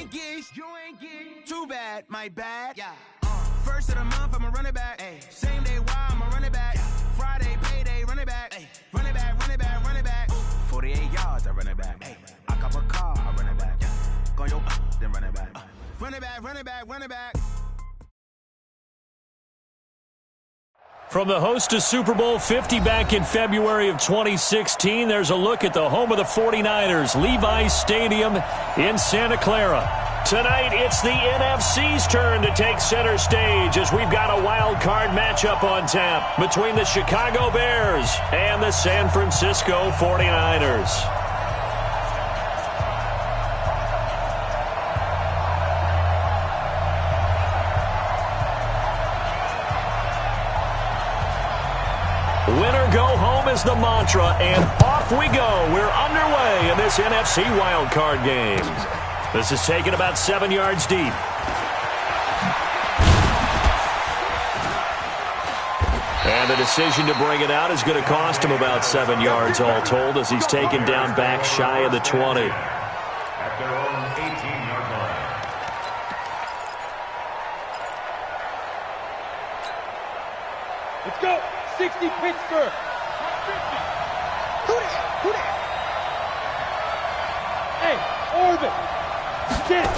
ain't get too bad, my bad. Yeah. First of the month, I'ma run it back. Ay. Same day, why I'ma run it back. Friday, payday, run it back. Ay. Run it back, run it back, run it back. 48 yards, I run it back. Ay. I cop a car, I run it back. Yeah. Go yo, then run it back. Run it back, run it back, run it back. From the host of Super Bowl 50 back in February of 2016, there's a look at the home of the 49ers, Levi's Stadium in Santa Clara. Tonight, it's the NFC's turn to take center stage as we've got a wild card matchup on tap between the Chicago Bears and the San Francisco 49ers. Winner go home is the mantra, and off we go. We're underway in this NFC wildcard game. This is taken about 7 yards deep. And the decision to bring it out is going to cost him about 7 yards all told as he's taken down back shy of the 20. At their own 18-yard line. Let's go. 60 Pittsburgh. 50. Who that? Hey, Orbit. 10.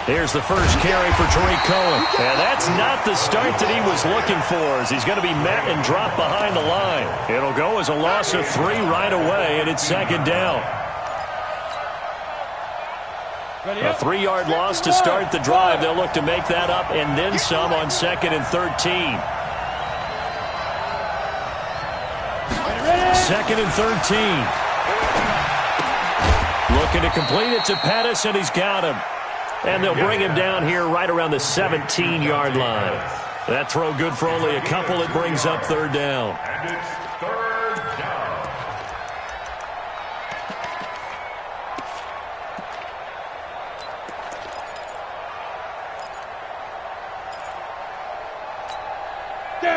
Here's the first carry for Tariq Cohen. And that's not the start that he was looking for as he's going to be met and dropped behind the line. It'll go as a loss of 3 right away, and it's second down. A 3-yard loss to start the drive. They'll look to make that up and then some on 2nd and 13. 2nd and 13. Looking to complete it to Pettis, and he's got him. And they'll bring him down here right around the 17-yard line. That throw good for only a couple. It brings up third down. And it's third down.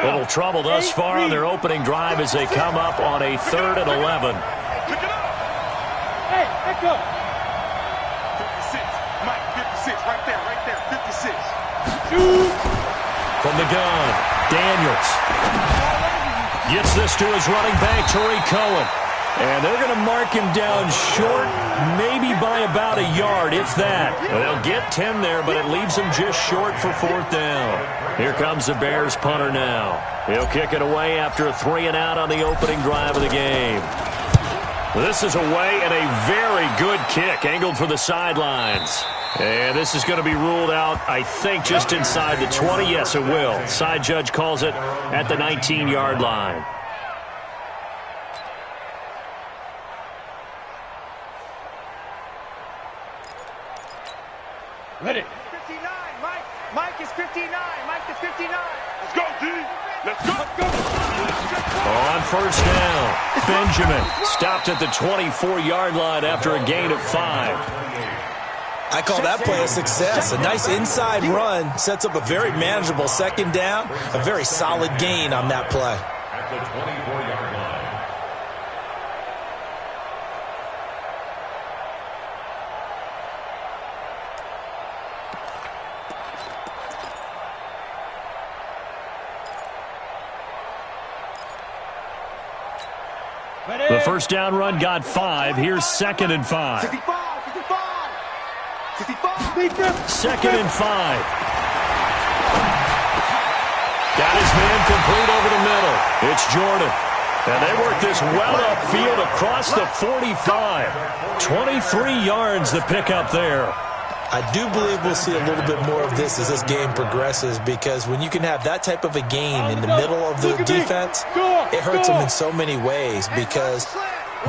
Little trouble thus far on their opening drive as they come up on a 3rd and 11. Hey, echo. 56. Mike, 56. Right there. 56. From the gun, Daniels gets this to his running back, Tariq Cohen. And they're going to mark him down short, maybe by about a yard, if that. They'll get 10 there, but it leaves them just short for 4th down. Here comes the Bears punter now. He'll kick it away after a 3-and-out on the opening drive of the game. This is away and a very good kick, angled for the sidelines. And this is going to be ruled out, I think, just inside the 20. Yes, it will. Side judge calls it at the 19-yard line. Ready. 59. Mike is 59. Mike is 59. Let's go, D. Let's go. On first down, Benjamin stopped at the 24-yard line after a gain of 5. I call that play a success. A nice inside run sets up a very manageable second down. A very solid gain on that play. At the 24-yard line. The first down run got 5. Here's 2nd and 5. 65. 2nd and 5. Got his man complete over the middle. It's Jordan. And they work this well upfield across the 45. 23 yards the pickup there. I do believe we'll see a little bit more of this as this game progresses, because when you can have that type of a gain in the middle of the defense, it hurts them in so many ways, because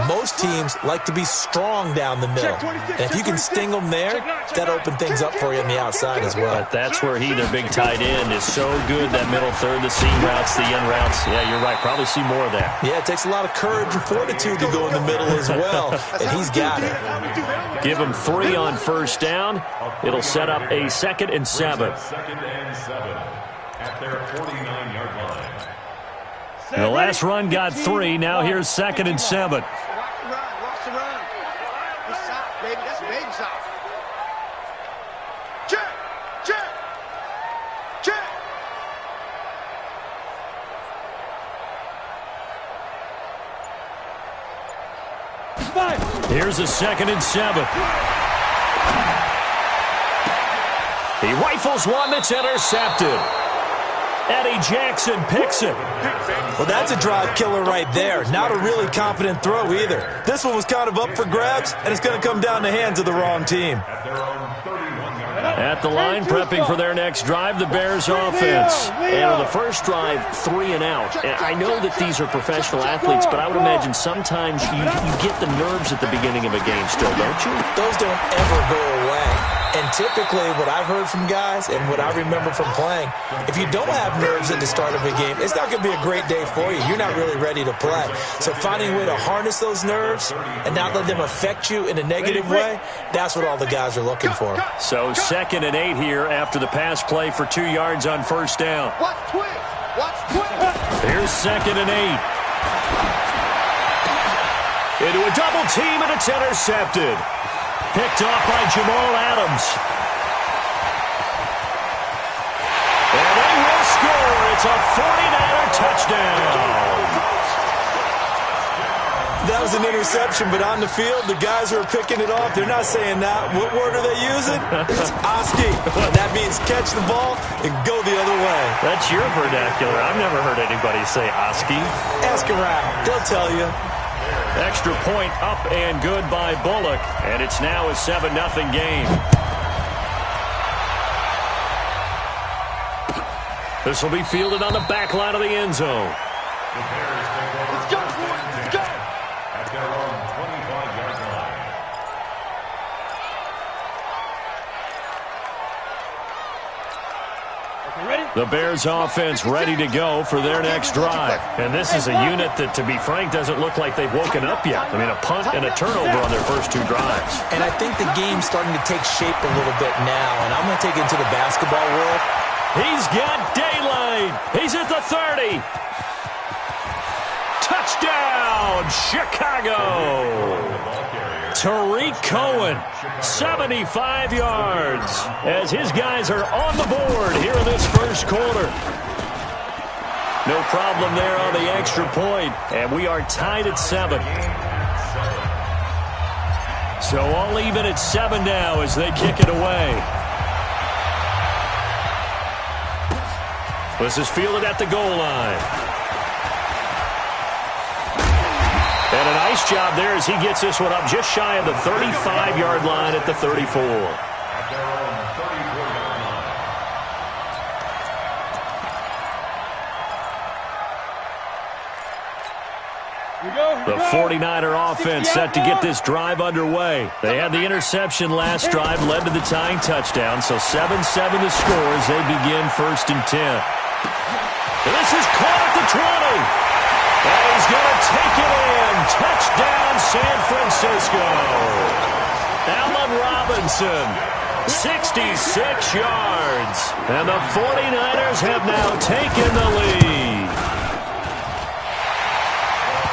most teams like to be strong down the middle. And if you can sting them there, that opens things up for you on the outside as well. But that's where their big tight end, is so good, that middle third, the seam routes, the end routes. Yeah, you're right. Probably see more of that. Yeah, it takes a lot of courage and fortitude to go in the middle as well, and he's got it. Give him 3 on first down. It'll set up a 2nd and 7. 2nd and 7 at their 49-yard line. The last run got 3. Now here's 2nd and 7. Watch the run. Good shot, baby. That's a baby shot. Here's a 2nd and 7. He rifles one that's intercepted. Eddie Jackson picks it. Well, that's a drive killer right there. Not a really confident throw either. This one was kind of up for grabs, and it's going to come down the hands of the wrong team. At the line, prepping for their next drive, the Bears offense. And on the first drive, 3 and out. And I know that these are professional athletes, but I would imagine sometimes you get the nerves at the beginning of a game still, don't you? Those don't ever go away. And typically, what I've heard from guys and what I remember from playing, if you don't have nerves at the start of a game, it's not going to be a great day for you. You're not really ready to play. So finding a way to harness those nerves and not let them affect you in a negative way, that's what all the guys are looking for. So 2nd and 8 here after the pass play for 2 yards on first down. Watch twist. Watch twist. Here's 2nd and 8. Into a double team, and it's intercepted. Picked off by Jamal Adams. And they will score. It's a 49er touchdown. That was an interception, but on the field, the guys who are picking it off, they're not saying that. What word are they using? It's Oski. That means catch the ball and go the other way. That's your vernacular. I've never heard anybody say Oski. Ask around. They'll tell you. Extra point up and good by Bullock, and it's now a 7-0 game. This will be fielded on the back line of the end zone. Let's go. Let's go. At their own 25-yard line. The Bears offense ready to go for their next drive. And this is a unit that, to be frank, doesn't look like they've woken up yet. I mean, a punt and a turnover on their first 2 drives. And I think the game's starting to take shape a little bit now, and I'm going to take it into the basketball world. He's got daylight. He's at the 30. Touchdown, Chicago. Tariq Cohen, 75 yards, as his guys are on the board here in this first quarter. No problem there on the extra point, and we are tied at 7. So all even at 7 now as they kick it away. This is fielded at the goal line. And a nice job there as he gets this one up just shy of the 35-yard line at the 34. At their own 34-yard line. The 49er offense set to get this drive underway. They had the interception last drive, led to the tying touchdown, so 7-7 the score as they begin 1st and 10. And this is caught at the 20. And he's going to take it in. Touchdown, San Francisco. Allen Robinson, 66 yards. And the 49ers have now taken the lead.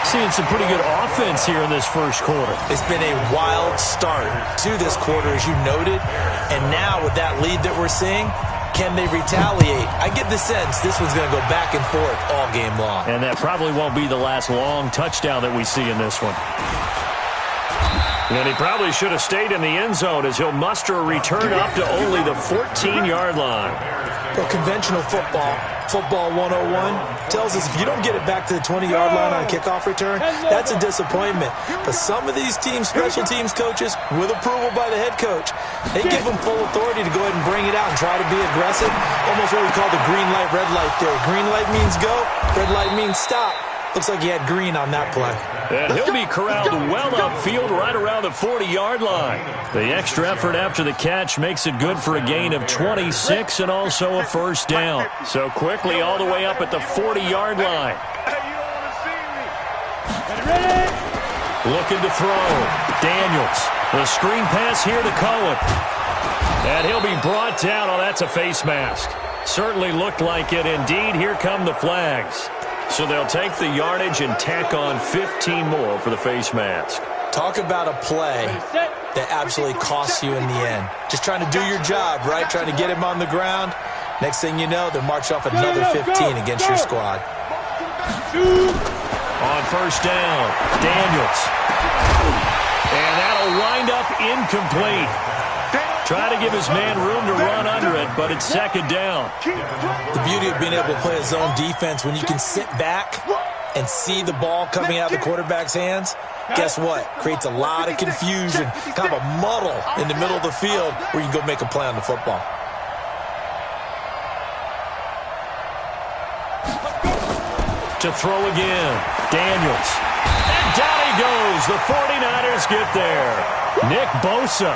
Seeing some pretty good offense here in this first quarter. It's been a wild start to this quarter, as you noted. And now with that lead that we're seeing, can they retaliate? I get the sense this one's going to go back and forth all game long. And that probably won't be the last long touchdown that we see in this one. And he probably should have stayed in the end zone as he'll muster a return up to only the 14-yard line. Well, conventional football 101, tells us if you don't get it back to the 20-yard line on a kickoff return, that's a disappointment. But some of these teams, special teams coaches, with approval by the head coach, they give them full authority to go ahead and bring it out and try to be aggressive. Almost what we call the green light, red light theory. Green light means go, red light means stop. Looks like he had green on that play. And he'll be corralled well upfield right around the 40-yard line. The extra effort after the catch makes it good for a gain of 26 and also a first down. So quickly all the way up at the 40-yard line. Looking to throw. Daniels. The screen pass here to Cohen. And he'll be brought down. Oh, that's a face mask. Certainly looked like it. Indeed, here come the flags. So they'll take the yardage and tack on 15 more for the face mask. Talk about a play that absolutely costs you in the end. Just trying to do your job, right? Trying to get him on the ground. Next thing you know, they'll march off another 15 against your squad. On first down, Daniels. And that'll wind up incomplete. Try to give his man room to run under it, but it's second down. The beauty of being able to play a zone defense when you can sit back and see the ball coming out of the quarterback's hands, guess what? Creates a lot of confusion, kind of a muddle in the middle of the field where you can go make a play on the football. To throw again, Daniels. And down he goes. The 49ers get there. Nick Bosa.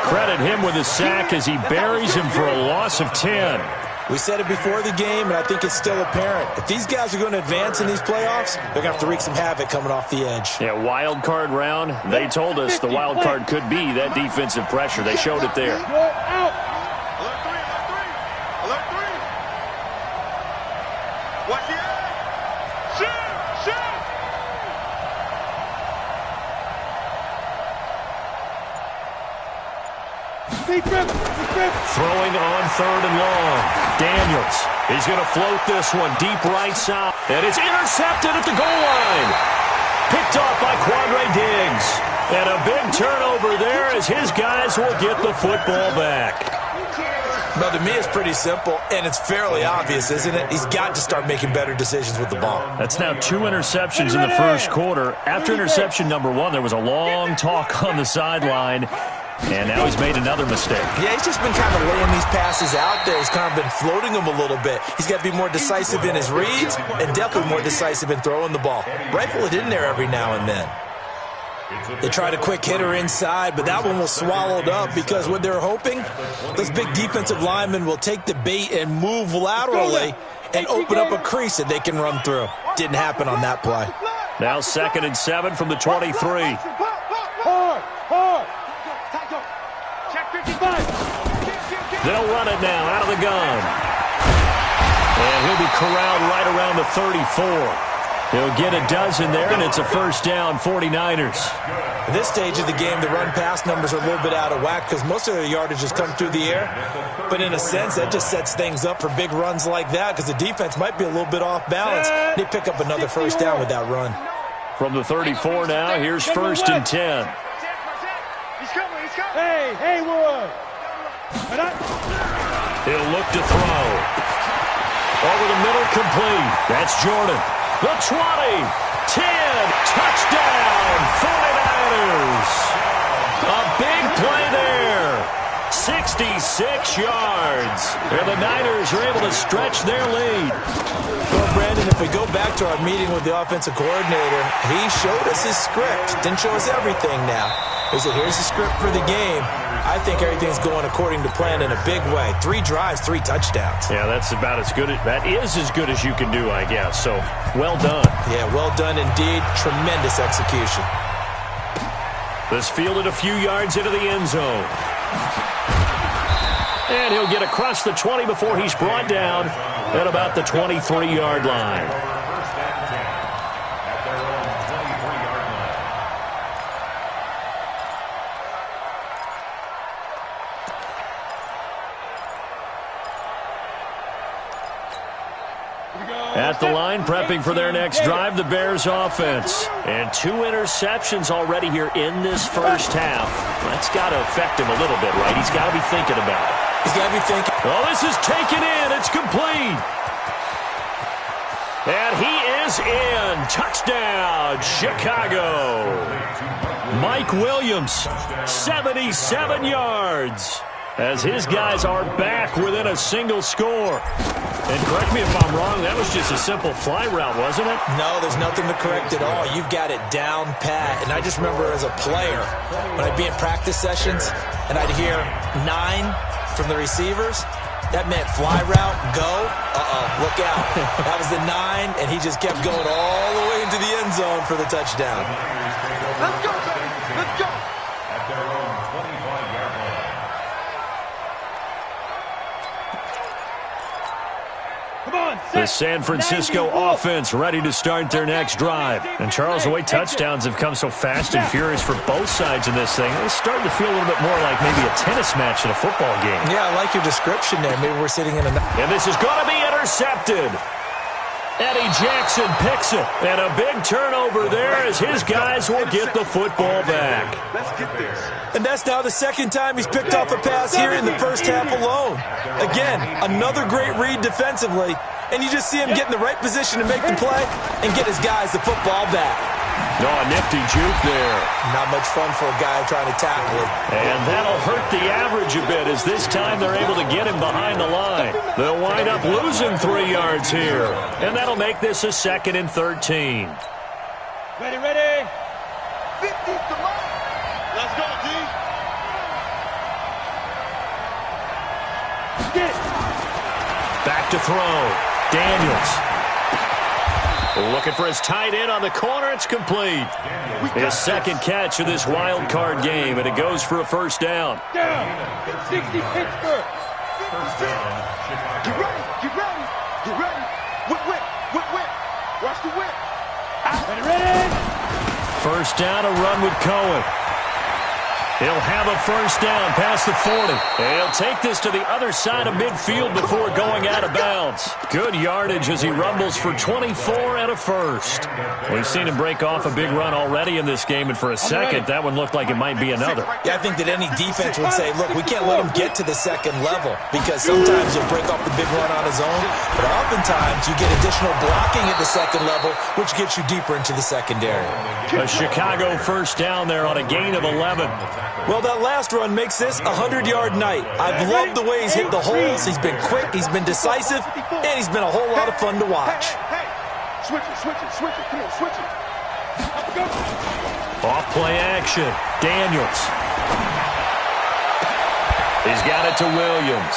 Credit him with a sack as he buries him for a loss of 10. We said it before the game, and I think it's still apparent. If these guys are going to advance in these playoffs, they're going to have to wreak some havoc coming off the edge. Yeah, wild card round. They told us the wild card could be that defensive pressure. They showed it there. Watch the edge. Shoot! Throwing on third and long. Daniels. He's going to float this one deep right side. And it's intercepted at the goal line. Picked off by Quandre Diggs. And a big turnover there as his guys will get the football back. Well, to me, it's pretty simple, and it's fairly obvious, isn't it? He's got to start making better decisions with the ball. That's now 2 interceptions in the first quarter. After interception number 1, there was a long talk on the sideline, and now he's made another mistake. Yeah, he's just been kind of laying these passes out there. He's kind of been floating them a little bit. He's got to be more decisive in his reads and definitely more decisive in throwing the ball. Rifle it in there every now and then. They tried a quick hitter inside, but that one was swallowed up because what they're hoping, those big defensive linemen will take the bait and move laterally and open up a crease that they can run through. Didn't happen on that play. Now 2nd and 7 from the 23. They'll run it now out of the gun. And he'll be corralled right around the 34. He'll get a dozen there, and it's a first down, 49ers. At this stage of the game, the run-pass numbers are a little bit out of whack because most of their yardage has come through the air. But in a sense, that just sets things up for big runs like that because the defense might be a little bit off balance. They pick up another first down with that run. From the 34 now, here's 1st and 10. Hey, Haywood! He'll look to throw. Over the middle, complete. That's Jordan. The 20, 10, touchdown, 49ers. A big play there, 66 yards. And the Niners are able to stretch their lead. Well, Brandon, if we go back to our meeting with the offensive coordinator, he showed us his script. Didn't show us everything now. He said, here's the script for the game. I think everything's going according to plan in a big way. 3 drives, 3 touchdowns. Yeah, that's about as good. That is as good as you can do, I guess. So, well done. Yeah, well done indeed. Tremendous execution. This fielded a few yards into the end zone. And he'll get across the 20 before he's brought down at about the 23-yard line. At the line, prepping for their next drive, the Bears offense. And 2 interceptions already here in this first half. That's got to affect him a little bit, right? He's got to be thinking about it. He's got to be thinking. Oh, this is taken in. It's complete. And he is in. Touchdown, Chicago. Mike Williams, 77 yards. As his guys are back within a single score. And correct me if I'm wrong, that was just a simple fly route, wasn't it? No, there's nothing to correct at all. You've got it down pat. And I just remember as a player, when I'd be in practice sessions, and I'd hear 9 from the receivers, that meant fly route, go, look out. That was the 9, and he just kept going all the way into the end zone for the touchdown. Let's go, baby. Let's go. At their own 25-yard line. The San Francisco offense ready to start their next drive. And Charles, the way touchdowns have come so fast and furious for both sides in this thing, it's starting to feel a little bit more like maybe a tennis match in a football game. Yeah, I like your description there. Maybe we're sitting in a... And this is going to be intercepted. Eddie Jackson picks it. And a big turnover there as his guys will get the football back. And that's now the second time he's picked off a pass here in the first half alone. Again, another great read defensively. And you just see him get in the right position to make the play and get his guys the football back. No, a nifty juke there. Not much fun for a guy trying to tackle it. And that'll hurt the average a bit as this time they're able to get him behind the line. They'll wind up losing 3 yards here. And that'll make this a 2nd and 13. Ready, ready. 50, come on. Let's go, D. Get it. Back to throw. Daniels. Looking for his tight end on the corner. It's complete. His second catch of this wild card game, and it goes for a first down. Down. 60 Pittsburgh. Get ready, get ready, get ready. Whip. Watch the whip. Ready, ready. First down, a run with Cohen. He'll have a first down past the 40. And he'll take this to the other side of midfield before going out of bounds. Good yardage as he rumbles for 24 and a first. We've seen him break off a big run already in this game, and for a second, that one looked like it might be another. Yeah, I think that any defense would say, look, we can't let him get to the second level because sometimes he'll break off the big run on his own, but oftentimes you get additional blocking at the second level, which gets you deeper into the secondary. A Chicago first down there on a gain of 11. Well, that last run makes this a 100-yard night. I've loved the way he's hit the holes. He's been quick, he's been decisive, and he's been a whole lot of fun to watch. Hey. Switch it. Come on, switch it. Off play action. Daniels. He's got it to Williams.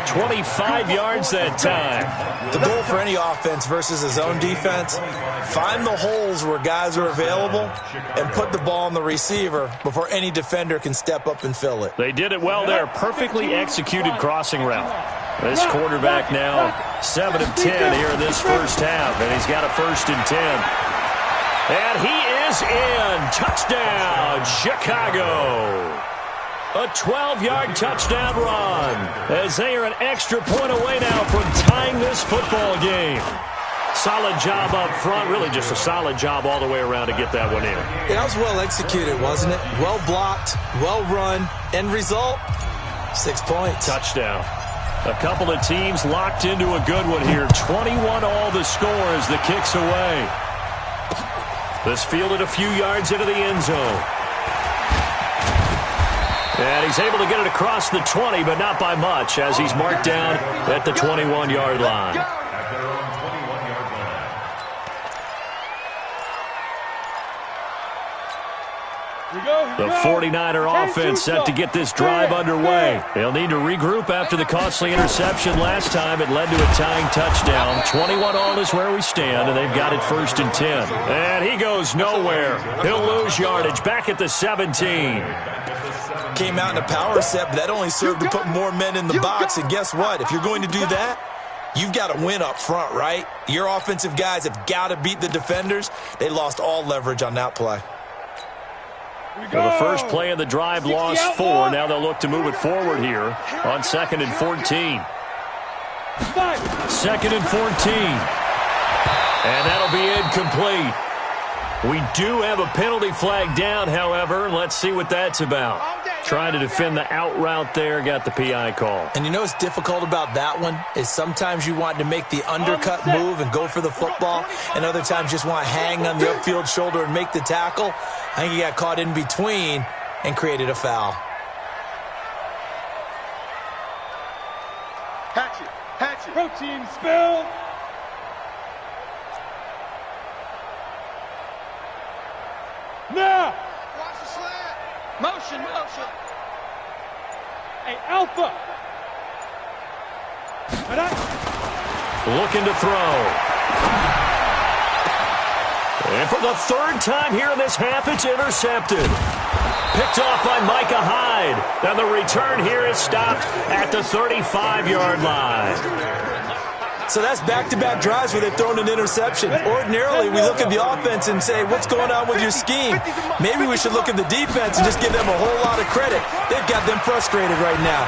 25 yards that time. The goal for any offense versus his own defense, find the holes where guys are available and put the ball on the receiver before any defender can step up and fill it. They did it well there. Perfectly executed crossing route. This quarterback now 7 of 10 here in this first half, and he's got a 1st and 10. And he is in. Touchdown, Chicago. A 12-yard touchdown run as they are an extra point away now from tying this football game. Solid job up front, really just a solid job all the way around to get that one in. That was well executed, wasn't it? Well blocked, well run. End result, 6 points. Touchdown. A couple of teams locked into a good one here. 21 all the score as the kick's away. This fielded a few yards into the end zone. And he's able to get it across the 20, but not by much, as he's marked down at the 21-yard line. At their own 21-yard line. The 49er offense set to get this drive underway. They'll need to regroup after the costly interception last time. It led to a tying touchdown. 21 all is where we stand, and they've got it 1st and 10. And he goes nowhere. He'll lose yardage back at the 17. Came out in a power set, but that only served to put more men in the box. And guess what? If you're going to do that, you've got to win up front, right? Your offensive guys have got to beat the defenders. They lost all leverage on that play. Well, the first play of the drive lost 4. Now they'll look to move it forward here on 2nd and 14. 2nd and 14. And that'll be incomplete. We do have a penalty flag down, however. Let's see what that's about. Trying to defend the out route there, got the PI call. And you know what's difficult about that one is sometimes you want to make the undercut move and go for the football, and other times just want to hang on the upfield shoulder and make the tackle. I think he got caught in between and created a foul. Hatchet. Protein spill. Now. Watch the slant. Motion. Hey, Alpha. Looking to throw. And for the 3rd time here in this half, it's intercepted. Picked off by Micah Hyde. And the return here is stopped at the 35-yard line. So that's back-to-back drives where they've thrown an interception. Ordinarily, we look at the offense and say, what's going on with your scheme? Maybe we should look at the defense and just give them a whole lot of credit. They've got them frustrated right now.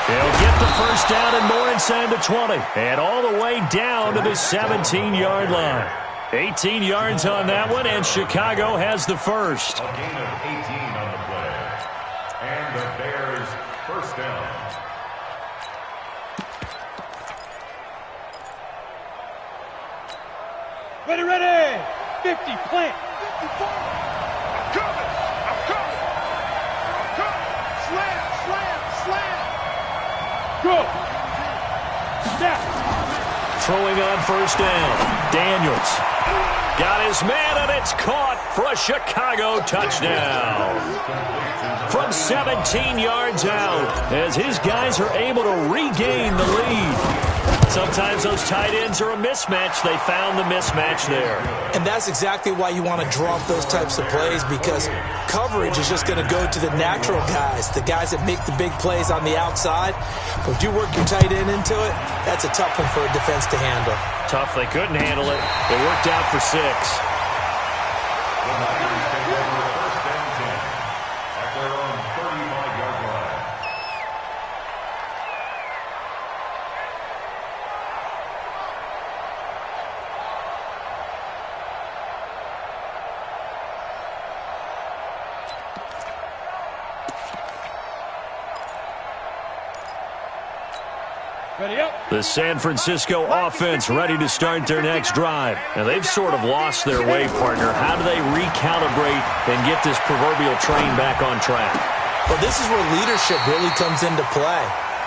They'll get the first down and more inside the 20. And all the way down to the 17-yard line. 18 yards on that one, and Chicago has the first. A gain of 18 on the play. And the Bears first down. Ready, ready. 50, plant. 54. I'm coming. I'm coming. I'm coming. Slam, slam, slam. Go. Snap. Throwing on first down. Daniels got his man, and it's caught for a Chicago touchdown. From 17 yards out, as his guys are able to regain the lead. Sometimes those tight ends are a mismatch. They found the mismatch there. And that's exactly why you want to draw up those types of plays, because coverage is just going to go to the natural guys, the guys that make the big plays on the outside. But if you work your tight end into it, that's a tough one for a defense to handle. Tough. They couldn't handle it. It worked out for 6. The Niners take over first and 10 at their own 35-yard line. Ready up. The San Francisco offense ready to start their next drive. Now, they've sort of lost their way, partner. How do they recalibrate and get this proverbial train back on track? Well, this is where leadership really comes into play.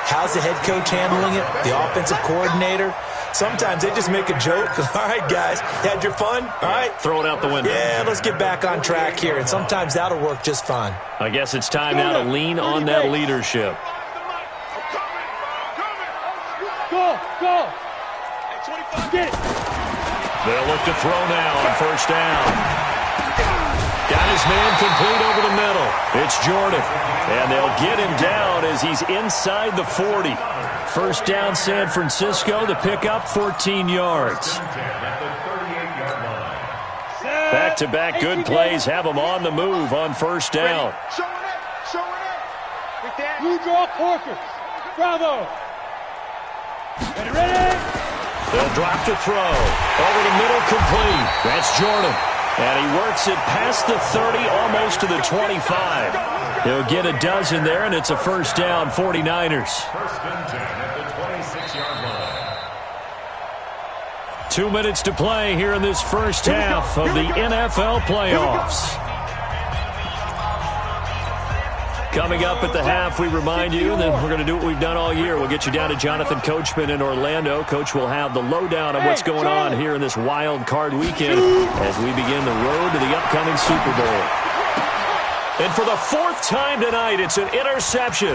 How's the head coach handling it? The offensive coordinator? Sometimes they just make a joke. All right, guys, had your fun? All right. Throw it out the window. Yeah, let's get back on track here. And sometimes that'll work just fine. I guess it's time now to lean on that leadership. Go, go. Get it. They'll look to throw now on first down. Got his man complete over the middle. It's Jordan. And they'll get him down as he's inside the 40. First down, San Francisco, to pick up 14 yards. Back-to-back good plays have them on the move on first down. Showing it. Showing it. You draw Corker. Bravo. Ready, ready. They'll drop to throw. Over the middle, complete. That's Jordan. And he works it past the 30, almost to the 25. He'll get a dozen there, and it's a first down, 49ers. First and 10 at the 26-yard line. 2 minutes to play here in this first half of the NFL playoffs. Coming up at the half, we remind you that we're going to do what we've done all year. We'll get you down to Jonathan Coachman in Orlando. Coach will have the lowdown on what's going on here in this wild card weekend as we begin the road to the upcoming Super Bowl. And for the 4th time tonight, it's an interception.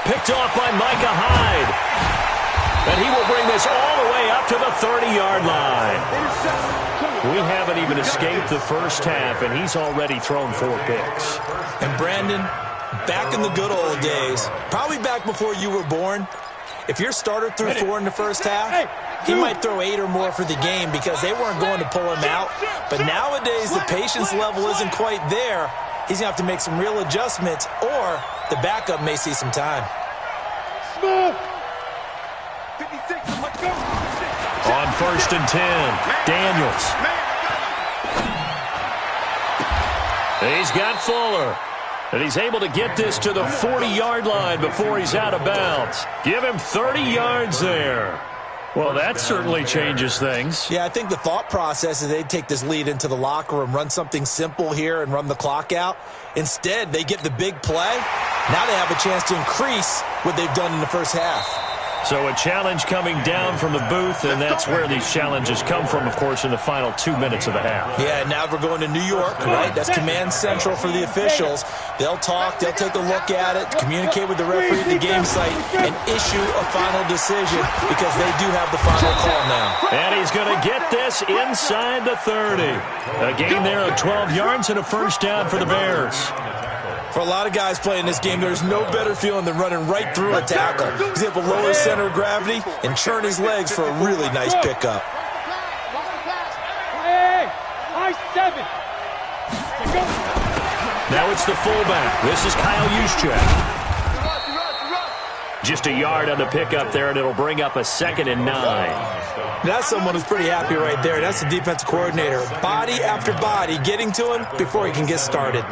Picked off by Micah Hyde. And he will bring this all the way up to the 30-yard line. We haven't even escaped the first half, and he's already thrown 4 picks. And Brandon, back in the good old days, probably back before you were born, if your starter threw 4 in the first half, he might throw 8 or more for the game because they weren't going to pull him out. But nowadays, the patience level isn't quite there. He's going to have to make some real adjustments, or the backup may see some time. Smooth. 56. Let's go. On first and 10, Daniels. He's got Fuller. And he's able to get this to the 40-yard line before he's out of bounds. Give him 30 yards there. Well, that certainly changes things. Yeah, I think the thought process is they'd take this lead into the locker room, run something simple here and run the clock out. Instead, they get the big play. Now they have a chance to increase what they've done in the first half. So a challenge coming down from the booth, and that's where these challenges come from, of course, in the final 2 minutes of the half. Yeah, now we're going to New York, right? That's command central for the officials. They'll talk, they'll take a look at it, communicate with the referee at the game site, and issue a final decision because they do have the final call now. And he's going to get this inside the 30. A gain there of 12 yards and a first down for the Bears. For a lot of guys playing this game, there's no better feeling than running right through a tackle. He's able to lower his center of gravity and churn his legs for a really nice pickup. Hey, high 7. Now it's the fullback. This is Kyle Juszczyk. Just a yard on the pickup there, and it'll bring up a 2nd and 9. That's someone who's pretty happy right there. That's the defensive coordinator. Body after body getting to him before he can get started.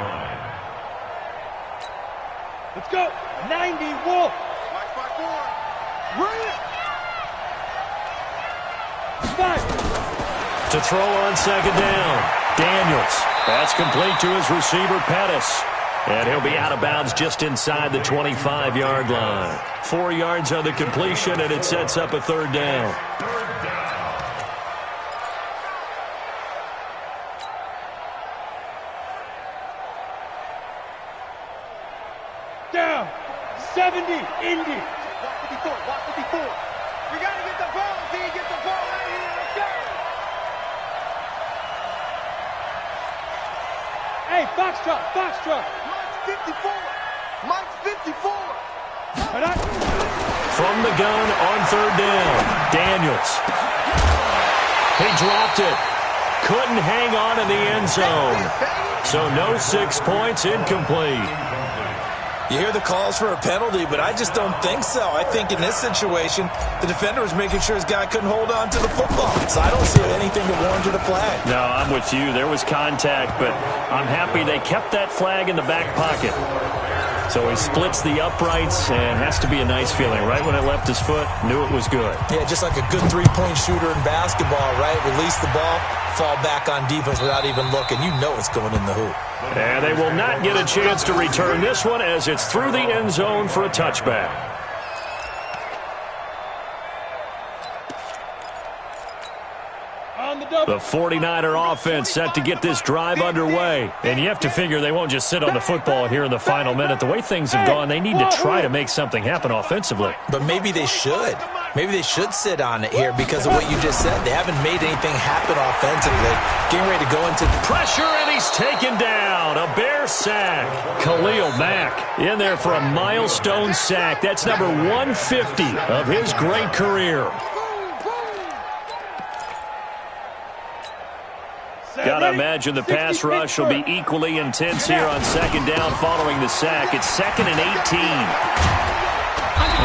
Let's go. 90, Wolf. Run it. 5. To throw on 2nd down. Daniels. That's complete to his receiver, Pettis. And he'll be out of bounds just inside the 25-yard line. 4 yards on the completion, and it sets up a 3rd down. Down. 70, Indy. Walk 54. We got to get the ball. D, get the ball right here. Let's go. Hey, Foxtrot, Foxtrot. Mike's 54. Mike's 54. From the gun on 3rd down, Daniels. He dropped it. Couldn't hang on in the end zone. So no 6 points, incomplete. You hear the calls for a penalty, but I just don't think so. I think in this situation, the defender was making sure his guy couldn't hold on to the football. So I don't see anything to warrant a flag. No, I'm with you. There was contact, but I'm happy they kept that flag in the back pocket. So he splits the uprights, and has to be a nice feeling. Right when it left his foot, knew it was good. Yeah, just like a good three-point shooter in basketball, right? Release the ball, fall back on defense without even looking. You know it's going in the hoop. And they will not get a chance to return this one as it's through the end zone for a touchback. The 49er offense set to get this drive underway. And you have to figure they won't just sit on the football here in the final minute. The way things have gone, they need to try to make something happen offensively. But maybe they should. Maybe they should sit on it here because of what you just said. They haven't made anything happen offensively. Getting ready to go into pressure, and he's taken down. A Bear sack. Khalil Mack in there for a milestone sack. That's number 150 of his great career. Got to imagine the pass rush will be equally intense here on 2nd down following the sack. It's 2nd and 18.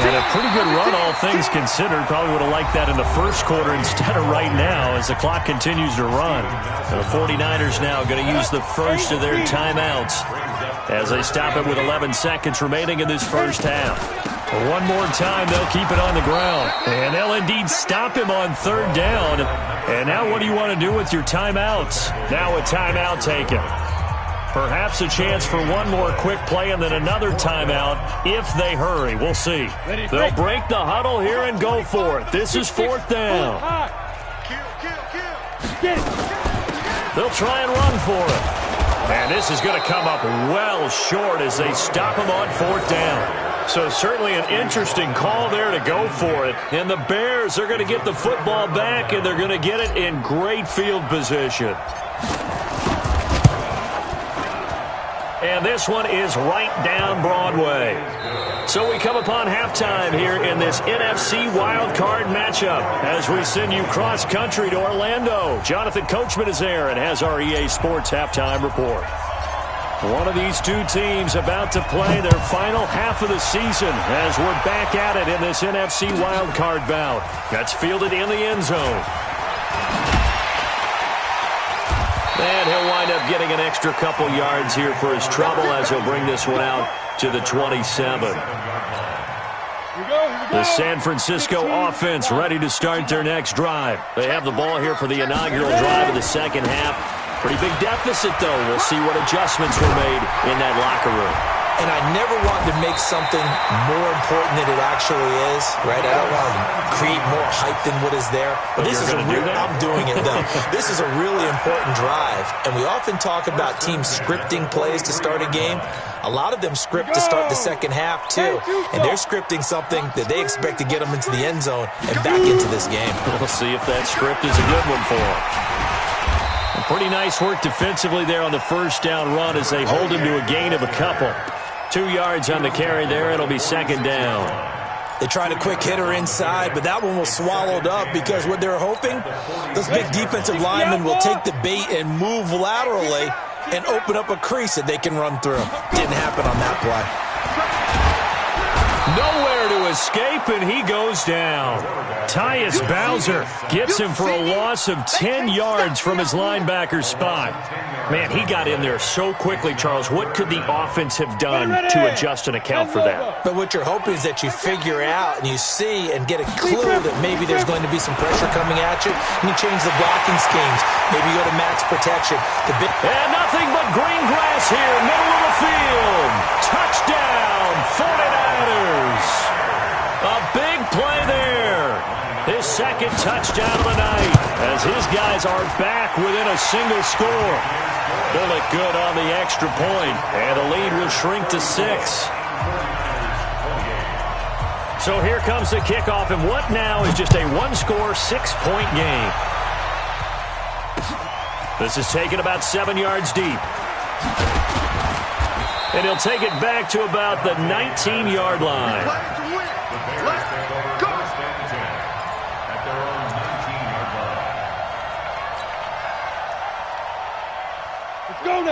And a pretty good run, all things considered. Probably would have liked that in the first quarter instead of right now as the clock continues to run. And the 49ers now going to use the first of their timeouts as they stop it with 11 seconds remaining in this first half. One more time, they'll keep it on the ground. And they'll indeed stop him on 3rd down. And now what do you want to do with your timeouts? Now a timeout taken. Perhaps a chance for one more quick play and then another timeout if they hurry. We'll see. They'll break the huddle here and go for it. This is 4th down. They'll try and run for it. And this is going to come up well short as they stop him on 4th down. So certainly an interesting call there to go for it. And the Bears are going to get the football back, and they're going to get it in great field position. And this one is right down Broadway. So we come upon halftime here in this NFC wildcard matchup as we send you cross-country to Orlando. Jonathan Coachman is there and has our EA Sports halftime report. One of these two teams about to play their final half of the season as we're back at it in this NFC wildcard bout. That's fielded in the end zone. And he'll wind up getting an extra couple yards here for his trouble as he'll bring this one out to the 27. The San Francisco offense ready to start their next drive. They have the ball here for the inaugural drive of the second half. Pretty big deficit, though. We'll see what adjustments were made in that locker room. And I never want to make something more important than it actually is, right? I don't want to create more hype than what is there. But this is a real, I'm doing it, though. This is a really important drive. And we often talk about teams scripting plays to start a game. A lot of them script to start the second half, too. And they're scripting something that they expect to get them into the end zone and back into this game. We'll see if that script is a good one for them. Pretty nice work defensively there on the first down run as they hold him to a gain of a couple. 2 yards on the carry there. It'll be 2nd down. They tried a quick hitter inside, but that one was swallowed up because what they're hoping, those big defensive linemen will take the bait and move laterally and open up a crease that they can run through. Didn't happen on that play. Nowhere to escape, and he goes down. Tyus Bowser gets him for a loss of 10 yards from his linebacker spot. Man, he got in there so quickly, Charles. What could the offense have done to adjust and account for that? But what you're hoping is that you figure out and you see and get a clue that maybe there's going to be some pressure coming at you, and you change the blocking schemes. Maybe you go to max protection. And nothing but green grass here, middle of the field. Touchdown, 49ers. A big play there. His second touchdown of the night as his guys are back within a single score. Bullet good on the extra point, and the lead will shrink to 6. So here comes the kickoff, and what now is just a one-score, 6-point game. This is taken about 7 yards deep. And he'll take it back to about the 19-yard line.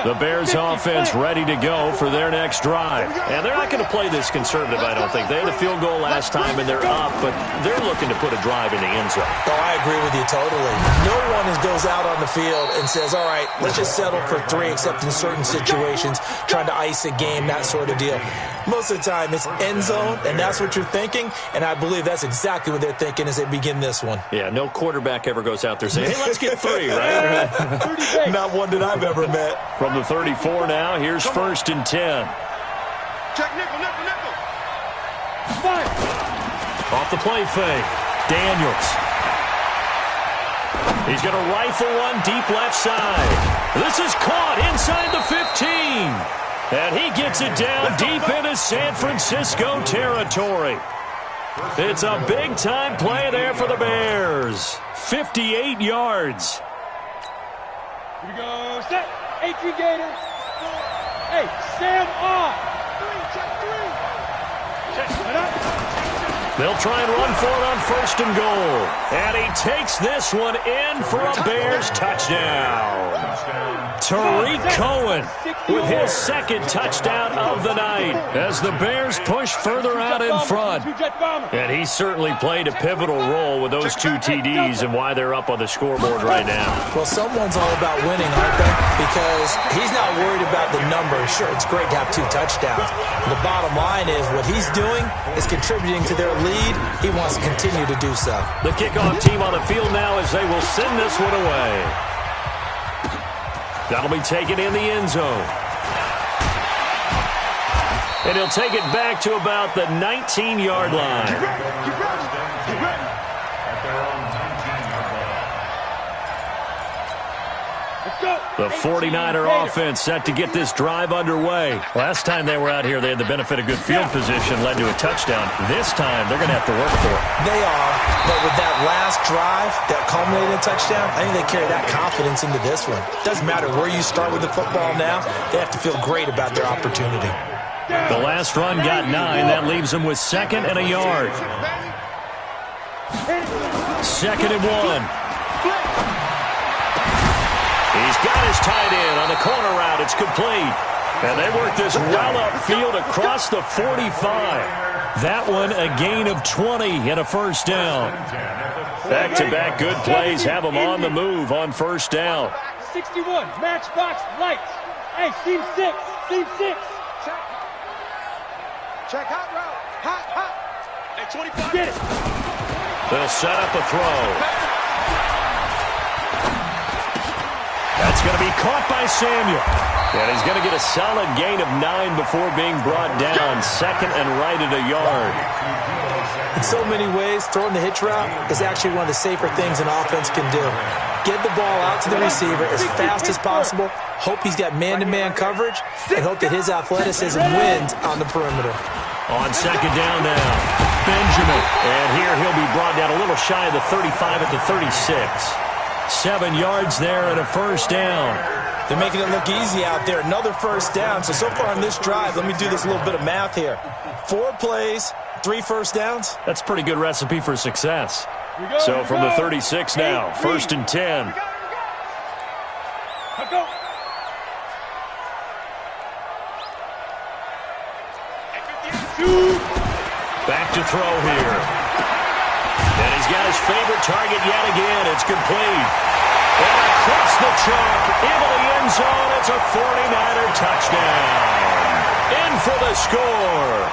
The Bears offense ready to go for their next drive. And they're not going to play this conservative, I don't think. They had a field goal last time, and they're up, but they're looking to put a drive in the end zone. Oh, I agree with you totally. No one goes out on the field and says, all right, let's just settle for 3, except in certain situations, trying to ice a game, that sort of deal. Most of the time, it's end zone, and that's what you're thinking, and I believe that's exactly what they're thinking as they begin this one. Yeah, no quarterback ever goes out there saying, hey, let's get 3, right? Not one that I've ever met. From the 34 now, here's 1st and 10. Check nickel, nickel, nickel. Fire. Off the play fake, Daniels. He's going to rifle one deep left side. This is caught inside the 15. And he gets it down deep into San Francisco territory. It's a big-time play there for the Bears. 58 yards. Here we go. Set. 18 Gators. Hey, Sam on. 3, check 3. Check. Right up. They'll try and run for it on 1st and goal. And he takes this one in for a Bears touchdown. Tariq Cohen with his second touchdown of the night as the Bears push further out in front. And he certainly played a pivotal role with those 2 TDs and why they're up on the scoreboard right now. Well, someone's all about winning, aren't they? Because he's not worried about the number. Sure, it's great to have 2 touchdowns. The bottom line is what he's doing is contributing to their lead. He wants to continue to do so. The kickoff team on the field now as they will send this one away. That'll be taken in the end zone. And he'll take it back to about the 19-yard line. Keep ready. Keep ready. Let's go. The 49er offense set to get this drive underway. Last time they were out here, they had the benefit of good field position, led to a touchdown. This time, they're going to have to work for it. They are, but with that last drive that culminated in a touchdown, I think they carry that confidence into this one. Doesn't matter where you start with the football now, they have to feel great about their opportunity. The last run got 9. That leaves them with 2nd and a yard. 2nd and 1. He's got his tight end on the corner route. It's complete. And they work this well upfield across the 45. That one a gain of 20 and a 1st down. Back-to-back good plays have them on the move on 1st down. 61, matchbox lights. Hey, seam 6, seam 6. Check hot route. Hot, hot. Hey, 25. Get it. They'll set up a throw. That's going to be caught by Samuel. And he's going to get a solid gain of 9 before being brought down. 2nd and right at a yard. In so many ways, throwing the hitch route is actually one of the safer things an offense can do. Get the ball out to the receiver as fast as possible, hope he's got man-to-man coverage, and hope that his athleticism wins on the perimeter. On 2nd down now, Benjamin. And here he'll be brought down a little shy of the 35 at the 36. 7 yards there and a 1st down. They're making it look easy out there. Another 1st down. So far on this drive, let me do this little bit of math here. 4 plays, 3 1st downs. That's a pretty good recipe for success. So from the 36 now, 1st and 10. Go. Back to throw here. And he's got his favorite target yet again. It's complete. And across the chalk, into the end zone. It's a 49er touchdown. In for the score,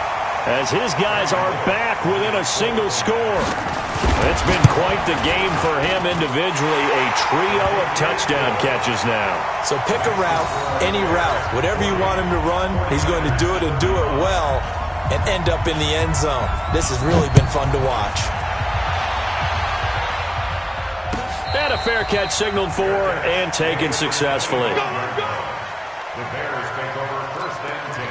as his guys are back within a single score. It's been quite the game for him individually. A trio of touchdown catches now. So pick a route, any route. Whatever you want him to run, he's going to do it and do it well and end up in the end zone. This has really been fun to watch. And a fair catch signaled for and taken successfully. The Bears take over first and 10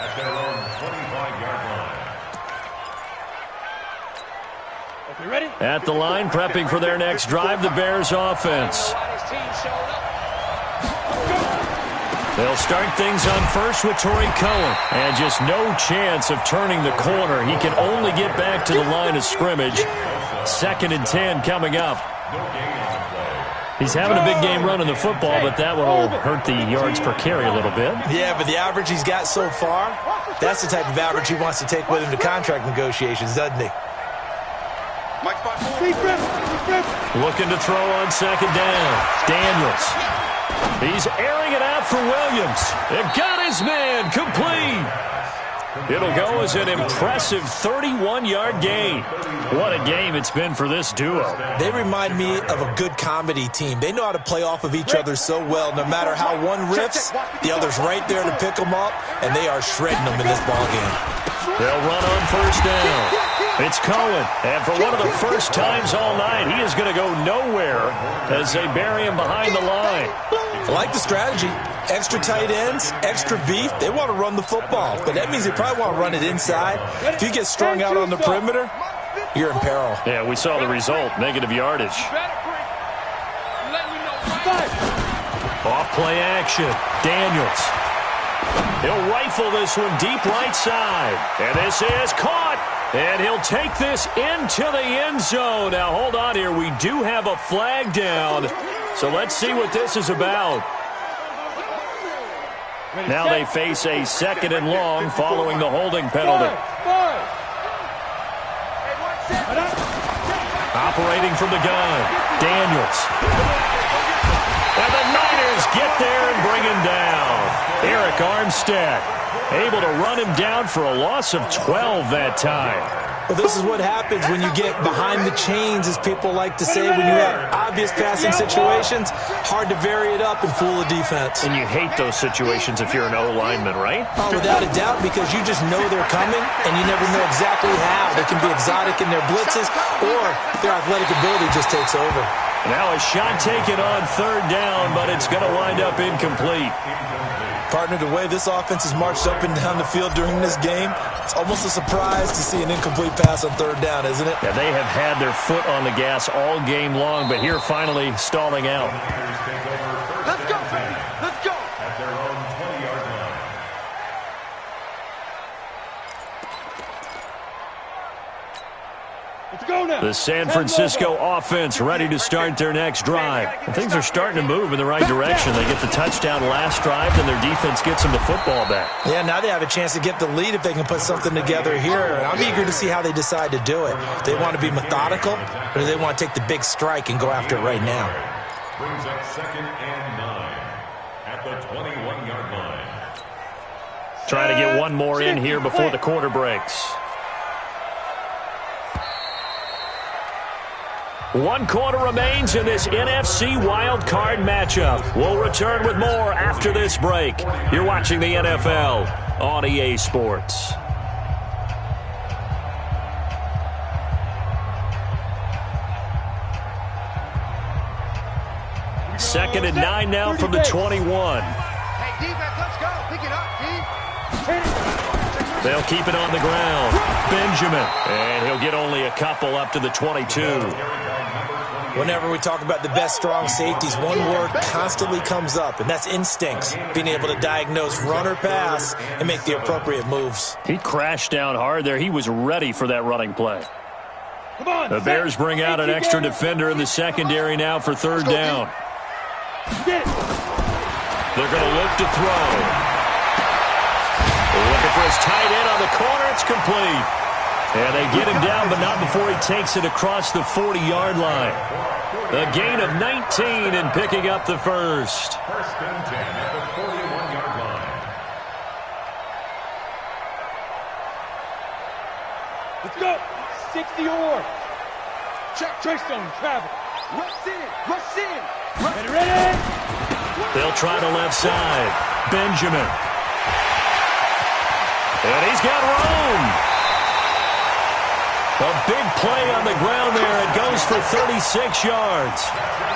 at their own 25-yard line. Okay, ready? At the line, prepping for their next drive, the Bears offense. They'll start things on first with Torrey Cohen. And just no chance of turning the corner. He can only get back to the line of scrimmage. 2nd and 10 coming up. No gain on the play. He's having a big game running the football, but that one will hurt the yards per carry a little bit. Yeah, but the average he's got so far, that's the type of average he wants to take with him to contract negotiations, doesn't he? Looking to throw on 2nd down. Daniels. He's airing it out for Williams. It got his man complete. It'll go as an impressive 31-yard gain. What a game it's been for this duo. They remind me of a good comedy team. They know how to play off of each other so well. No matter how one riffs, the other's right there to pick them up, and they are shredding them in this ballgame. They'll run on 1st down. It's Cohen, and for one of the first times all night, he is going to go nowhere as they bury him behind the line. I like the strategy. Extra tight ends, extra beef. They want to run the football, but that means they probably want to run it inside. If you get strung out on the perimeter, you're in peril. Yeah, we saw the result, negative yardage. Off play action, Daniels. He'll rifle this one deep right side, and this is caught. And he'll take this into the end zone. Now, hold on here. We do have a flag down, so let's see what this is about. Now they face a 2nd and long following the holding penalty. Operating from the gun, Daniels. And the Niners get there and bring him down. Eric Armstead able to run him down for a loss of 12 that time. Well, this is what happens when you get behind the chains, as people like to say. When you have obvious passing situations, hard to vary it up and fool the defense. And you hate those situations if you're an O-lineman, right? Oh, without a doubt, because you just know they're coming, and you never know exactly how. They can be exotic in their blitzes, or their athletic ability just takes over. Now a shot taken on 3rd down, but it's going to wind up incomplete. Partner, the way this offense has marched up and down the field during this game, it's almost a surprise to see an incomplete pass on 3rd down, isn't it? Yeah, they have had their foot on the gas all game long, but here finally stalling out. Let's go, baby. Let's go. At their own 20-yard line. Let's go now. The San Francisco offense ready to start their next drive. And things are starting to move in the right direction. They get the touchdown last drive, and their defense gets them the football back. Yeah, now they have a chance to get the lead if they can put something together here. I'm eager to see how they decide to do it. Do they want to be methodical, or do they want to take the big strike and go after it right now? Brings up 2nd and 9 at the 21-yard line. Trying to get one more in here before the quarter breaks. 1 quarter remains in this NFC Wild Card matchup. We'll return with more after this break. You're watching the NFL on EA Sports. Second and 9 now from the 21. Hey, defense, let's go. Pick it up, D. They'll keep it on the ground. Benjamin. And he'll get only a couple up to the 22. Whenever we talk about the best strong safeties, one word constantly comes up, and that's instincts. Being able to diagnose run or pass and make the appropriate moves. He crashed down hard there. He was ready for that running play. Come on, The Bears bring out an extra defender in the secondary now for 3rd down. Get it. They're going to look to throw. Looking for his tight end on the corner. It's complete. And they get him down, but not before he takes it across the 40-yard line. A gain of 19 and picking up the first. First and 10 at the 41-yard line. Let's go. 60 or. Check. Traystone, travel. Rush in. Ready. They'll try the left side. Benjamin. And he's got room. A big play on the ground there. It goes for 36 yards.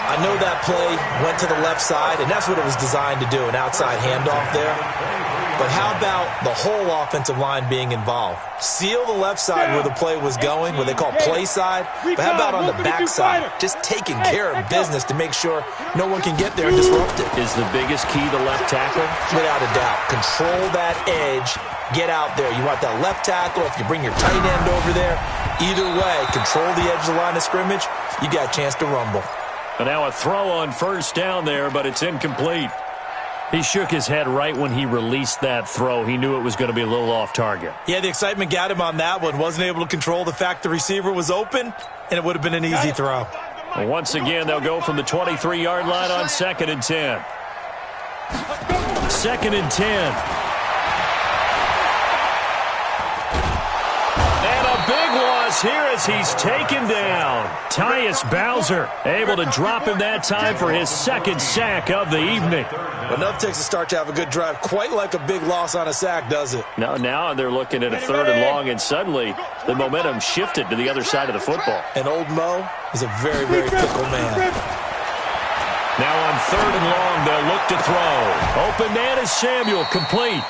I know that play went to the left side, and that's what it was designed to do, an outside handoff there. But how about the whole offensive line being involved? Seal the left side where the play was going, what they call play side. But how about on the back side? Just taking care of business to make sure no one can get there and disrupt it. Is the biggest key to left tackle? Without a doubt. Control that edge. Get out there. You want that left tackle. If you bring your tight end over there, either way, control the edge of the line of scrimmage, you got a chance to rumble. And now a throw on first down there, but it's incomplete. He shook his head right when he released that throw. He knew it was going to be a little off target. Yeah, the excitement got him on that one. Wasn't able to control the fact the receiver was open, and it would have been an easy throw. Well, once again, they'll go from the 23-yard line on 2nd and 10. 2nd and 10. Big loss here as he's taken down. Tyus Bowser able to drop him that time for his second sack of the evening. Enough takes a start to have a good drive. Quite like a big loss on a sack, does it? Now they're looking at a 3rd and long, and suddenly the momentum shifted to the other side of the football. And old Mo is a very, very fickle man. Now on 3rd and long, they'll look to throw. Open man is Samuel, complete.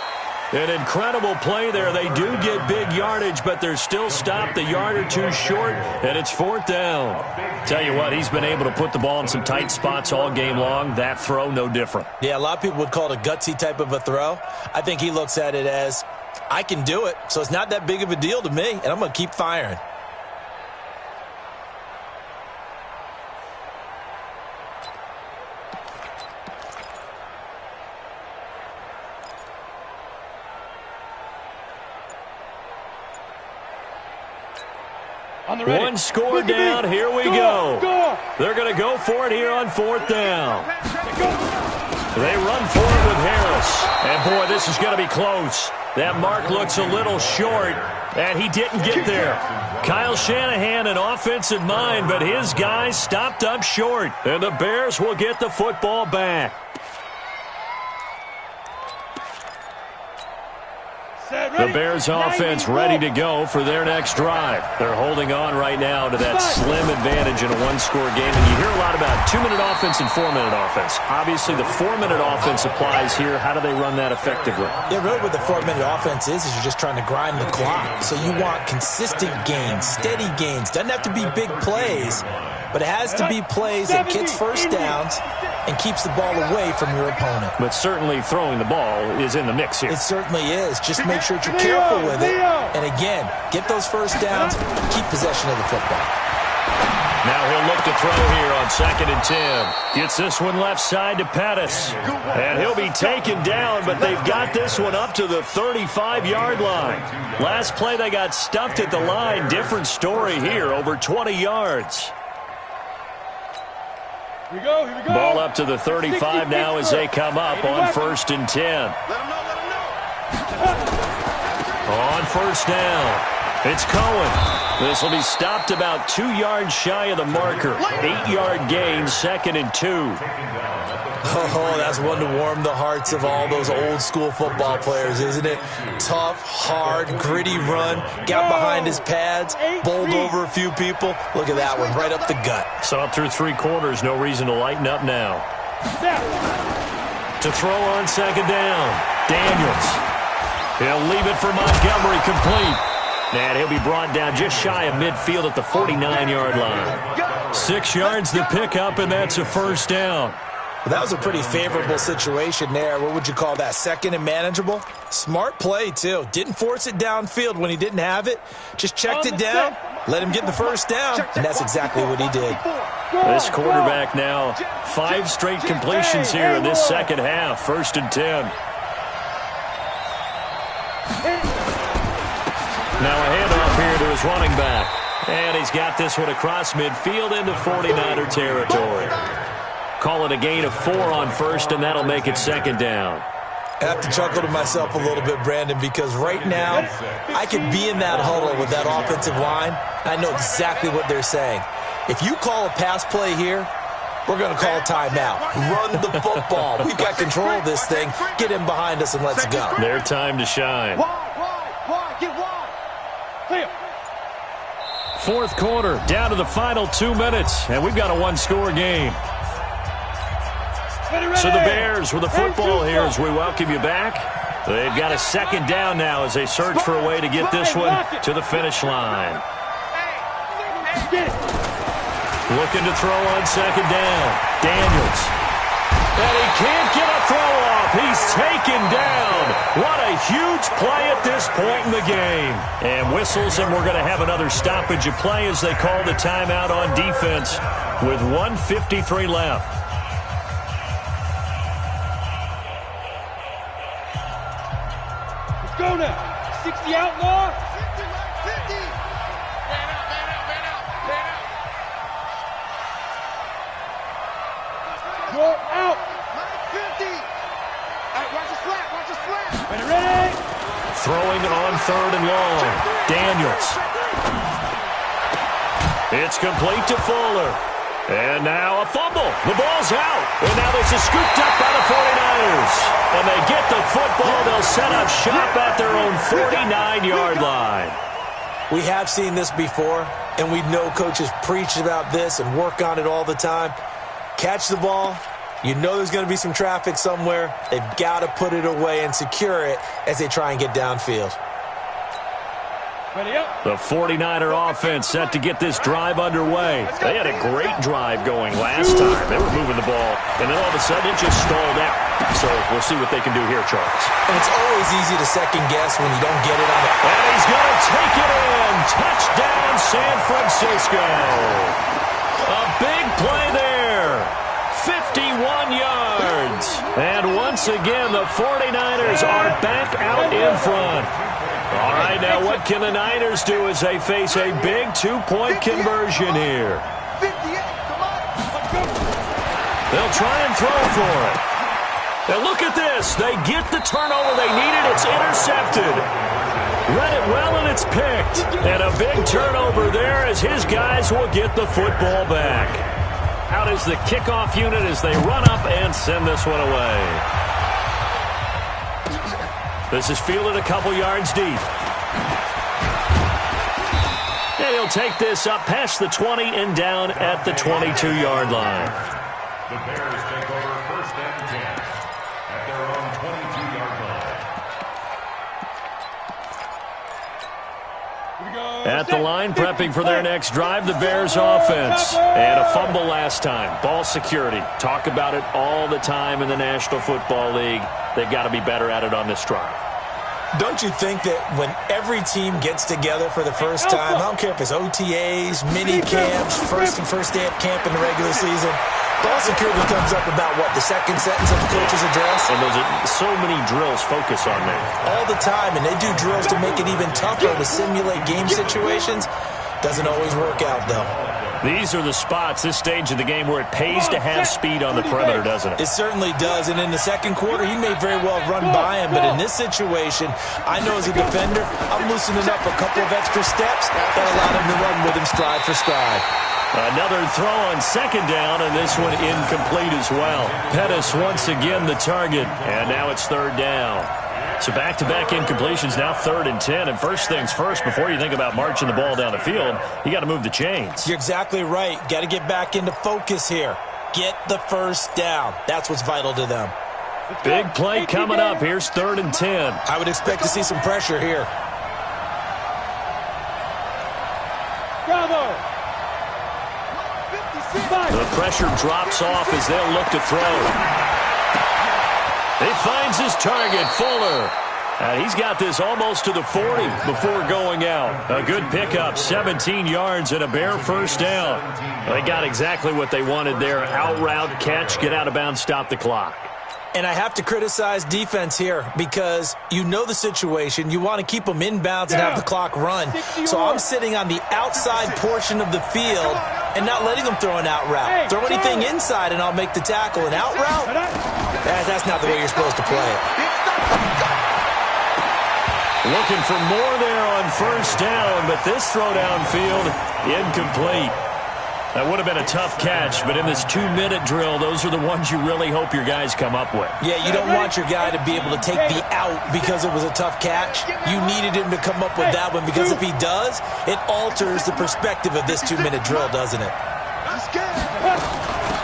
An incredible play there. They do get big yardage, but they're still stopped a yard or two short, and it's 4th down. Tell you what, he's been able to put the ball in some tight spots all game long. That throw, no different. Yeah, a lot of people would call it a gutsy type of a throw. I think he looks at it as, I can do it, so it's not that big of a deal to me, and I'm going to keep firing. One score down. Here we go. They're going to go for it here on 4th down. They run for it with Harris. And, boy, this is going to be close. That mark looks a little short, and he didn't get there. Kyle Shanahan, an offensive mind, but his guys stopped up short. And the Bears will get the football back. The Bears offense ready to go for their next drive. They're holding on right now to that slim advantage in a one-score game. And you hear a lot about 2-minute offense and 4-minute offense. Obviously, the 4-minute offense applies here. How do they run that effectively? Yeah, really what the 4-minute offense is you're just trying to grind the clock. So you want consistent gains, steady gains. Doesn't have to be big plays, but it has to be plays that gets first downs and keeps the ball away from your opponent. But certainly throwing the ball is in the mix here. It certainly is. Just make sure you're careful with it. And again, get those first downs, keep possession of the football. Now he'll look to throw here on 2nd and 10. Gets this one left side to Pettis. And he'll be taken down, but they've got this one up to the 35-yard line. Last play they got stuffed at the line. Different story here, over 20 yards. Here we go. Ball up to the 35 now as they come up on 1st and 10. On 1st down, it's Cohen. This will be stopped about 2 yards shy of the marker. 8-yard gain, 2nd and 2. Oh, that's one to warm the hearts of all those old-school football players, isn't it? Tough, hard, gritty run. Got behind his pads, bowled over a few people. Look at that one, right up the gut. So up through 3 quarters, no reason to lighten up now. To throw on 2nd down, Daniels. He'll leave it for Montgomery, complete. And he'll be brought down just shy of midfield at the 49-yard line. 6 yards the pickup, and that's a 1st down. Well, that was a pretty favorable situation there. What would you call that? 2nd and manageable? Smart play, too. Didn't force it downfield when he didn't have it. Just checked it down, let him get the 1st down, and that's exactly what he did. This quarterback now, 5 straight completions here in this second half. 1st and 10. Now a handoff here to his running back. And he's got this one across midfield into 49er territory. Call it a gain of 4 on first, and that'll make it second down. I have to chuckle to myself a little bit, Brandon, because right now I could be in that huddle with that offensive line. I know exactly what they're saying. If you call a pass play here, we're going to call a timeout. Run the football. We've got control of this thing. Get him behind us and let's go. Their time to shine. Wide, get wide. Clear. Fourth quarter, down to the final 2 minutes, and we've got a one-score game. Ready. So the Bears with the football here as we welcome you back. They've got a second down now as they search for a way to get this one to the finish line. Looking to throw on second down. Daniels. And he can't get a throw off. He's taken down. What a huge play at this point in the game. And whistles, and we're going to have another stoppage of play as they call the timeout on defense with 1:53 left. Let's go now. 60 outlaw. 50. You're out. 50. Watch the slap. Ready. Throwing on third and long. Daniels. It's complete to Fuller. And now a fumble. The ball's out. And now this is scooped up by the 49ers. And they get the football. They'll set up shop at their own 49-yard line. We have seen this before, and we know coaches preach about this and work on it all the time. Catch the ball. You know there's going to be some traffic somewhere. They've got to put it away and secure it as they try and get downfield. Ready up. The 49er offense set to get this drive underway. They had a great drive going last time. They were moving the ball, and then all of a sudden it just stalled out. So we'll see what they can do here, Charles. And it's always easy to second guess when you don't get it on it. And he's going to take it in. Touchdown, San Francisco. A big play there. 51 yards. And once again, the 49ers are back out in front. All right, now what can the Niners do as they face a big 2-point conversion here? 58, come on. They'll try and throw for it. And look at this. They get the turnover they needed. It's intercepted. Read it well, and it's picked. And a big turnover there as his guys will get the football back. Out is the kickoff unit as they run up and send this one away. This is fielded a couple yards deep. And he'll take this up past the 20 and down at the 22-yard line. The Bears take over first and 10 at their own 22-yard line. At the line, prepping for their next drive, the Bears offense. And a fumble last time. Ball security. Talk about it all the time in the National Football League. They've got to be better at it on this drive. Don't you think that when every team gets together for the first time, I don't care if it's OTAs, mini camps, first day of camp in the regular season, ball security comes up about, what, the second sentence of the coach's address? And those are so many drills focus on that. All the time, and they do drills to make it even tougher to simulate game situations. Doesn't always work out, though. These are the spots, this stage of the game, where it pays to have speed on the perimeter, doesn't it? It certainly does, and in the second quarter, he may very well run by him, but in this situation, I know as a defender, I'm loosening up a couple of extra steps that allow him to run with him stride for stride. Another throw on second down, and this one incomplete as well. Pettis once again the target, and now it's third down. So back-to-back incompletions, now 3rd and 10. And first things first, before you think about marching the ball down the field, you got to move the chains. You're exactly right. Got to get back into focus here. Get the first down. That's what's vital to them. Big play coming up. Here's 3rd and 10. I would expect to see some pressure here. Bravo. The pressure drops off as they'll look to throw. He finds his target, Fuller. And he's got this almost to the 40 before going out. A good pickup, 17 yards and a bare first down. They got exactly what they wanted there. Out route, catch, get out of bounds, stop the clock. And I have to criticize defense here because you know the situation. You want to keep them inbounds and have the clock run. So I'm sitting on the outside portion of the field and not letting them throw an out route. Throw anything inside and I'll make the tackle. An out route? That's not the way you're supposed to play it. Looking for more there on first down, but this throw downfield, incomplete. That would have been a tough catch, but in this 2-minute drill, those are the ones you really hope your guys come up with. Yeah, you don't want your guy to be able to take the out because it was a tough catch. You needed him to come up with that one because if he does, it alters the perspective of this 2-minute drill, doesn't it?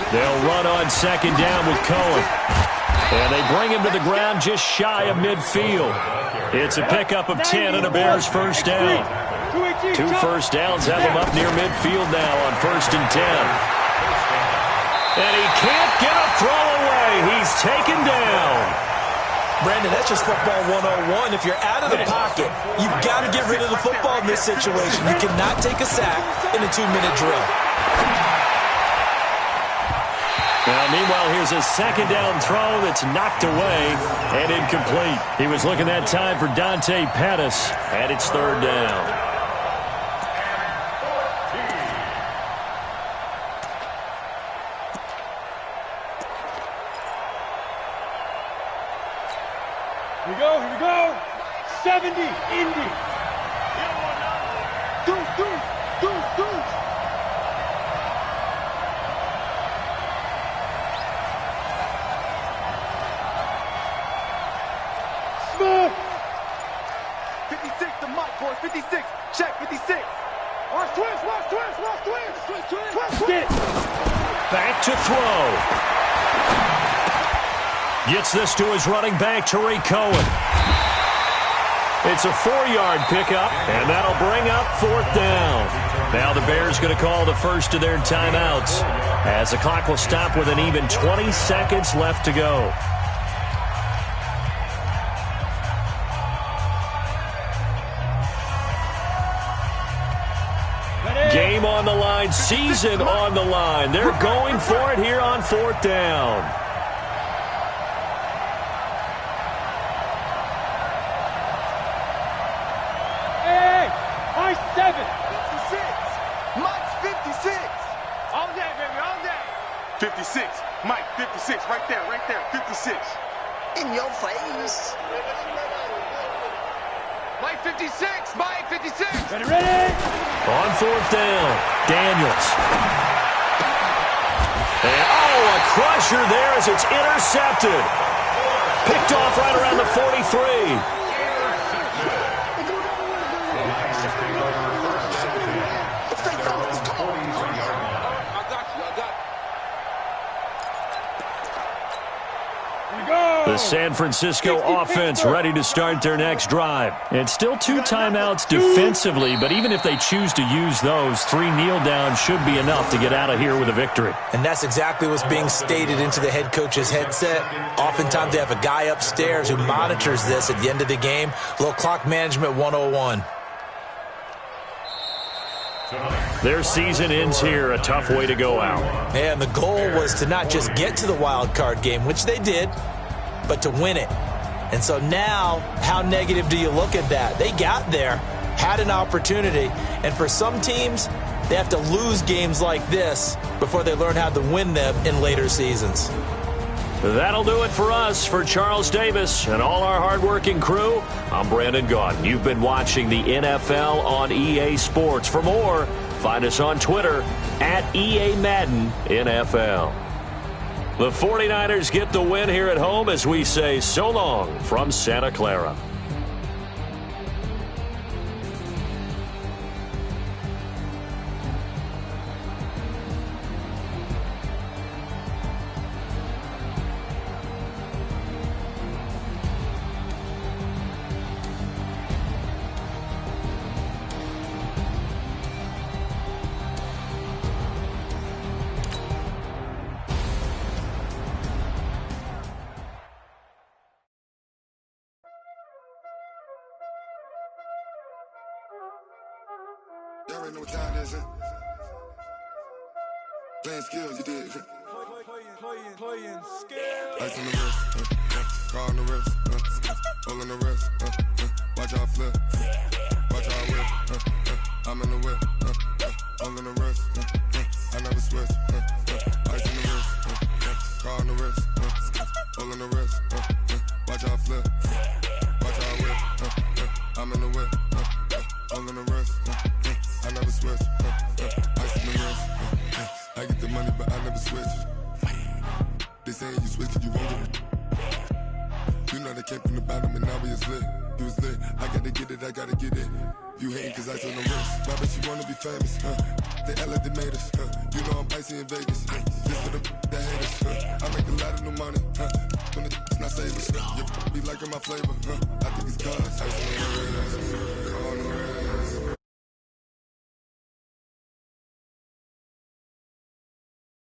They'll run on second down with Cohen. And they bring him to the ground just shy of midfield. It's a pickup of 10 and a Bears first down. 2 first downs have him up near midfield now on first and 10. And he can't get a throw away. He's taken down. Brandon, that's just football 101. If you're out of the pocket, you've got to get rid of the football in this situation. You cannot take a sack in a 2-minute drill. Now, meanwhile, here's a second down throw that's knocked away and incomplete. He was looking that time for Dante Pettis, and it's third down. Here we go. 70, Indy. Deuce. Smith. 56 to Mike, boys. 56. Check, 56. Watch twist. Get. Back to throw. Gets this to his running back, Tariq Cohen. It's a 4-yard pickup, and that'll bring up fourth down. Now the Bears going to call the first of their timeouts as the clock will stop with an even 20 seconds left to go. Game on the line, season on the line. They're going for it here on fourth down. Hey, Mike 7. 56. Mike's 56. All day, baby, all day. 56. Mike, 56. Right there. 56. In your face. Mike 56. Mike 56. Ready. On fourth down, Daniels. And, a crusher there as it's intercepted. Picked off right around the 43. The San Francisco offense ready to start their next drive. And still 2 timeouts defensively, but even if they choose to use those, 3 kneel downs should be enough to get out of here with a victory. And that's exactly what's being stated into the head coach's headset. Oftentimes they have a guy upstairs who monitors this at the end of the game. Little clock management 101. Their season ends here, a tough way to go out. And the goal was to not just get to the wild card game, which they did, but to win it. And so now, how negative do you look at that? They got there, had an opportunity, and for some teams, they have to lose games like this before they learn how to win them in later seasons. That'll do it for us. For Charles Davis and all our hardworking crew, I'm Brandon Gaudin. You've been watching the NFL on EA Sports. For more, find us on Twitter at EA Madden NFL. The 49ers get the win here at home as we say so long from Santa Clara. Y'all already know what time it is, huh? Playing skills, you did. playing scale. Ice on the wrist, car on the wrist, hole in the wrist, watch how I flip, watch how I whip, I'm in the whip, hole in the wrist, I never switch, ice on the wrist, car on the wrist, hole in the wrist, watch how I flip, watch how I whip, I'm in the whip, hole in the wrist, I never switch, ice on the wrist, I get the money but I never switch. They saying you switch it, you won't get it. You know they came from the bottom and now we is lit. You was lit, I gotta get it, I gotta get it. You hating cause ice on the wrist. My bitch, you wanna be famous, They act like they made us, You know I'm icy in Vegas, This for the that hate us, I make a lot of new money, When it's not saving, You be liking my flavor, I think it's cause ice on the wrist.